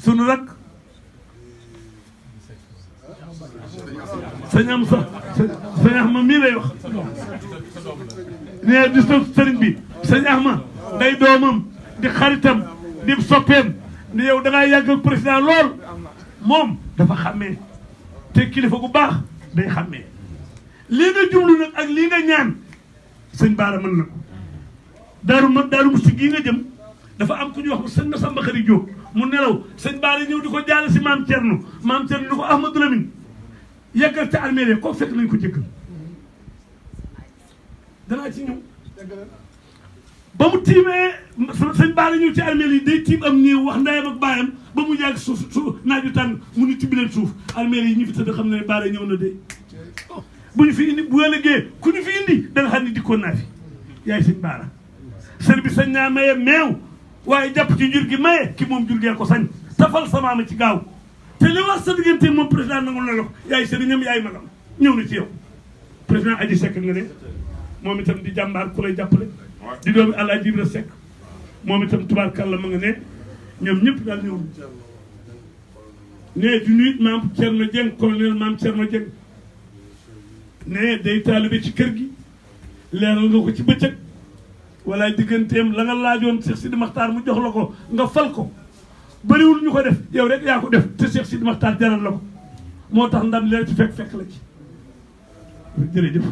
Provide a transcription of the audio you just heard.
sunu rak sëñ am sa sëñ Axma mii lay wax nee di sëriñ bi sëñ Axma day doomam di xaritam di soppeem ni yow da ngaa yàgg ak président lool moom dafa xàmmee te kilifa gu baax day xàmmee lii nga jublu nag ak lii nga ñaan sëñ Baara mën na ko daaru musti gii nga jëm dafa am ku ñuy wax sëñ Masamba Xari Jóob mu nelaw sëñ Baara ñëw di ko jaale si maam Cerno ni ko Ahmadou Lamine yeggal ca armée koo fekk nañ ko jëkkal danaa ci ñëw ba mu tiimee sëñ Baara ñëw ci armée yi day tiim am néew wax ndeyam ak baayam ba mu yàgg suuf naaju tàng mu ni tibbi leen suuf armée yi ñu fi tëdd xam ne Baara ñëw na de bu ñu fi indi bu ëllëgee ku ñu fi indi da nga xam ne dikkoon naa fi yaay sëñ Baara sër bi sañ naa maye meew waaye jàpp ci jur gi maye ki moom jur gee ko sañ tafal sama ma ci gaaw te li wax sa diggante moom président nangul na la ko yaay sëriñam yaay magam ñëw na ci yow président Aji Seck nga ne moom itam di jàmbaar ku lay jàppale di doomi Alaaji Ibra Seck moom itam tubaarkàlla ma nga ne ñoom ñëpp daal ñëw ne di nuyu maam Thierno Dieng colonel maam Thierno Dieng ne day taalibe ci kër gi leeral nga ko ci bëccëg wala digganteem la nga laajoon Cheikh Sidi Makhtar mu jox la ko nga fal ko bëriwul ñu ko def yow rek yaa ko def te Cheikh Sidi Makhtar jaral la ko moo tax ndam leer ci fekk la ci jërëjëf